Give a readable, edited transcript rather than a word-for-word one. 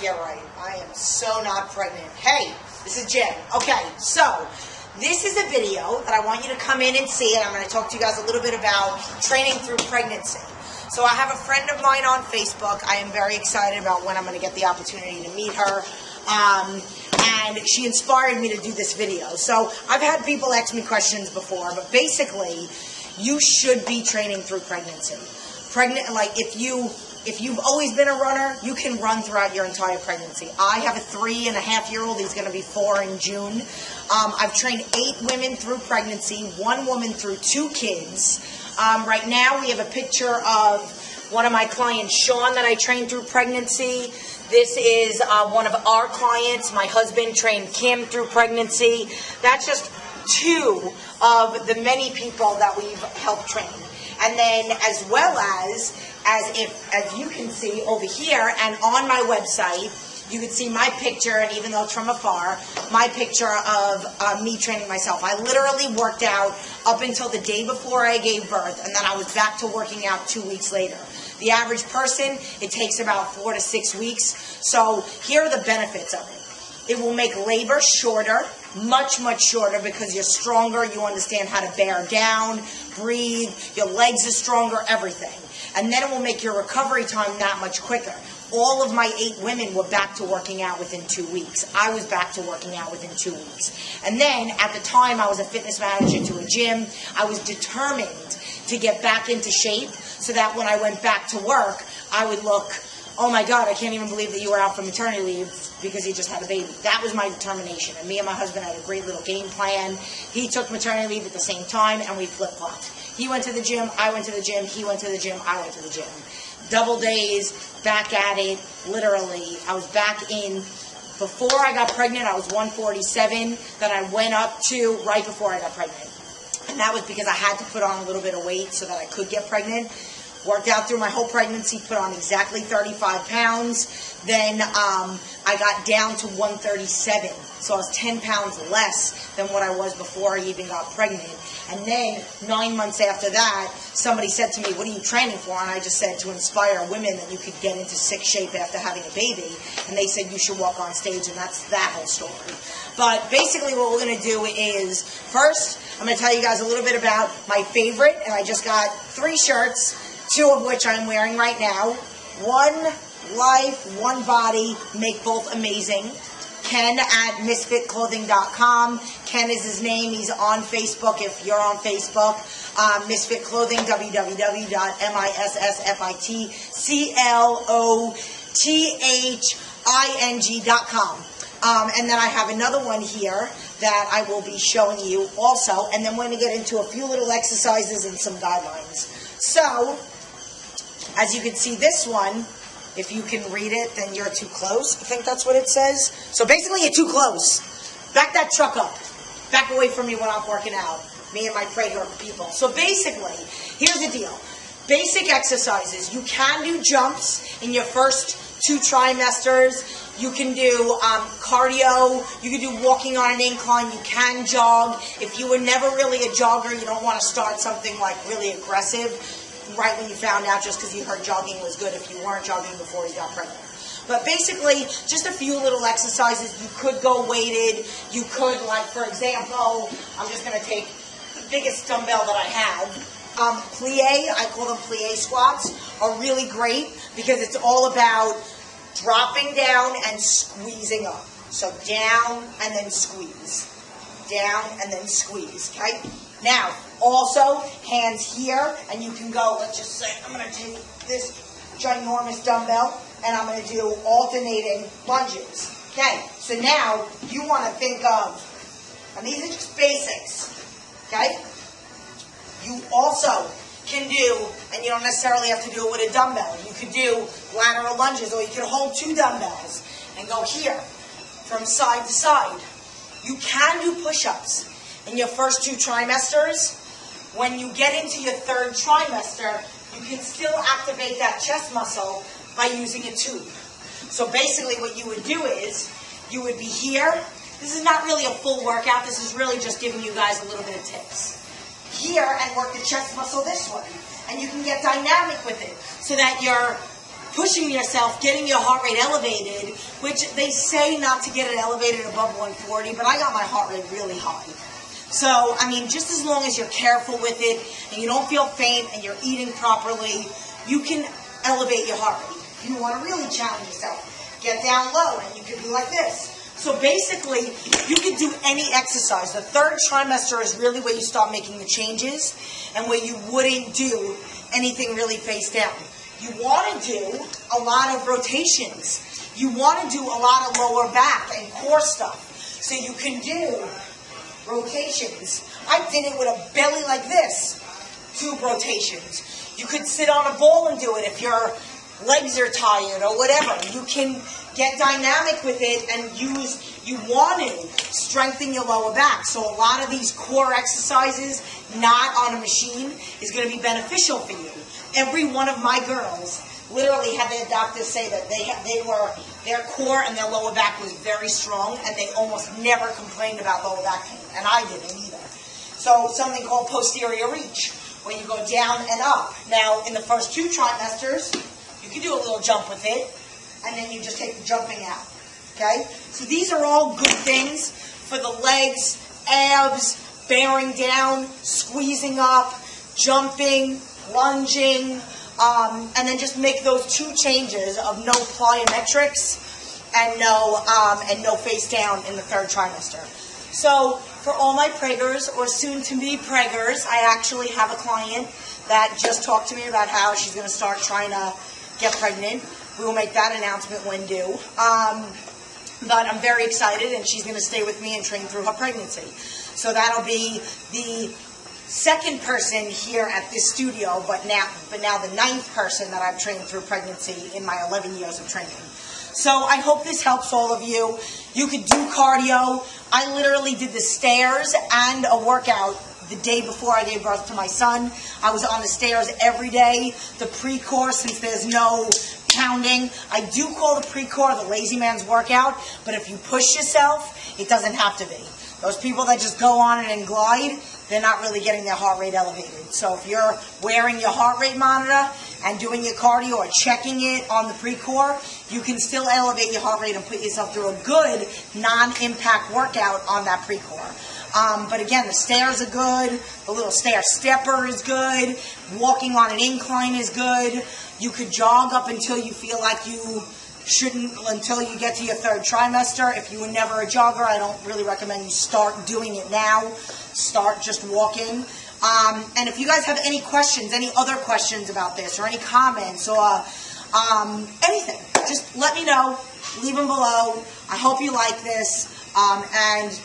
Yeah, right. I am so not pregnant. Hey, this is Jen. Okay, so this is a video that I want you to come in and see, and I'm going to talk to you guys a little bit about training through pregnancy. So I have a friend of mine on Facebook. I am very excited about when I'm going to get the opportunity to meet her. And she inspired me to do this video. So I've had people ask me questions before, but basically, you should be training through pregnancy. Like if you've always been a runner, you can run throughout your entire pregnancy. I have a 3.5-year-old. He's going to be 4 in June. I've trained 8 women through pregnancy, 1 woman through 2 kids. Right now, we have a picture of one of my clients, Sean, that I trained through pregnancy. This is one of our clients. My husband trained Kim through pregnancy. That's just 2 of the many people that we've helped train. And then as well as you can see over here and on my website, you can see my picture, and even though it's from afar, my picture of me training myself. I literally worked out up until the day before I gave birth, and then I was back to working out 2 weeks later. The average person, it takes about 4 to 6 weeks. So here are the benefits of it. It will make labor shorter, much shorter, because you're stronger, you understand how to bear down, breathe, your legs are stronger, everything. And then it will make your recovery time that much quicker. All of my 8 women were back to working out within 2 weeks. I was back to working out within 2 weeks. And then, at the time, I was a fitness manager to a gym. I was determined to get back into shape so that when I went back to work, I would look, oh my God, I can't even believe that you were out for maternity leave because you just had a baby. That was my determination. And me and my husband had a great little game plan. He took maternity leave at the same time, and we flip-flopped. He went to the gym, I went to the gym, he went to the gym, I went to the gym. Double days, back at it, literally. I was back in, before I got pregnant, I was 147, then I went up to right before I got pregnant. And that was because I had to put on a little bit of weight so that I could get pregnant. Worked out through my whole pregnancy, put on exactly 35 pounds. Then I got down to 137. So I was 10 pounds less than what I was before I even got pregnant. And then 9 months after that, somebody said to me, what are you training for? And I just said to inspire women that you could get into sick shape after having a baby. And they said you should walk on stage, and that's that whole story. But basically what we're going to do is, first, I'm going to tell you guys a little bit about my favorite. And I just got 3 shirts, 2 of which I'm wearing right now. One life, one body, make both amazing. Ken at misfitclothing.com. Ken is his name. He's on Facebook if you're on Facebook. Misfit Clothing, www.misfitclothing.com. And then I have another one here that I will be showing you also. And then we're going to get into a few little exercises and some guidelines. So, as you can see, this one, if you can read it, then you're too close. I think that's what it says. So basically, you're too close. Back that truck up. Back away from me when I'm working out. Me and my Prager people. So basically, here's the deal. Basic exercises. You can do jumps in your first 2 trimesters. You can do cardio. You can do walking on an incline. You can jog. If you were never really a jogger, you don't want to start something like really aggressive right when you found out just because you heard jogging was good if you weren't jogging before you got pregnant. But basically, just a few little exercises. You could go weighted. You could, like, for example, I'm just going to take the biggest dumbbell that I have. Plie, I call them plie squats, are really great because it's all about dropping down and squeezing up. So down and then squeeze. Down and then squeeze, okay? Now, also, hands here, and you can go, let's just say, I'm going to take this ginormous dumbbell, and I'm going to do alternating lunges. Okay, so now, you want to think of, and these are just basics, okay? You also can do, and you don't necessarily have to do it with a dumbbell. You could do lateral lunges, or you could hold 2 dumbbells and go here, from side to side. You can do push-ups in your first 2 trimesters. When you get into your 3rd trimester, you can still activate that chest muscle by using a tube. So basically what you would do is, you would be here. This is not really a full workout. This is really just giving you guys a little bit of tips. Here, and work the chest muscle this way. And you can get dynamic with it, so that you're pushing yourself, getting your heart rate elevated, which they say not to get it elevated above 140, but I got my heart rate really high. So, I mean, just as long as you're careful with it and you don't feel faint and you're eating properly, you can elevate your heart rate. If you want to really challenge yourself, get down low and you can be like this. So basically, you can do any exercise. The third trimester is really where you start making the changes and where you wouldn't do anything really face down. You want to do a lot of rotations. You want to do a lot of lower back and core stuff. So you can do rotations. I did it with a belly like this. 2 rotations. You could sit on a ball and do it if your legs are tired or whatever. You can get dynamic with it and you want to strengthen your lower back. So a lot of these core exercises, not on a machine, is going to be beneficial for you. Every one of my girls literally had their doctors say that their core and their lower back was very strong, and they almost never complained about lower back pain, and I didn't either. So something called posterior reach, where you go down and up. Now, in the first 2 trimesters, you can do a little jump with it, and then you just take the jumping out. Okay? So these are all good things for the legs, abs, bearing down, squeezing up, jumping, lunging, and then just make those 2 changes of no plyometrics and no face down in the 3rd trimester. So for all my preggers or soon-to-be preggers, I actually have a client that just talked to me about how she's going to start trying to get pregnant. We will make that announcement when due. But I'm very excited, and she's going to stay with me and train through her pregnancy. So that'll be the 2nd person here at this studio, but now the 9th person that I've trained through pregnancy in my 11 years of training. So I hope this helps all of you. You could do cardio. I literally did the stairs and a workout the day before I gave birth to my son. I was on the stairs every day. The pre-core, since there's no pounding, I do call the pre-core the lazy man's workout, but if you push yourself, it doesn't have to be. Those people that just go on it and glide, they're not really getting their heart rate elevated. So if you're wearing your heart rate monitor and doing your cardio or checking it on the pre-core, you can still elevate your heart rate and put yourself through a good non-impact workout on that pre-core. But again, the stairs are good. The little stair stepper is good. Walking on an incline is good. You could jog up until you feel like you shouldn't, until you get to your 3rd trimester. If you were never a jogger, I don't really recommend you start doing it now. Start just walking. And if you guys have any questions, any other questions about this, or any comments, or anything, just let me know. Leave them below. I hope you like this. And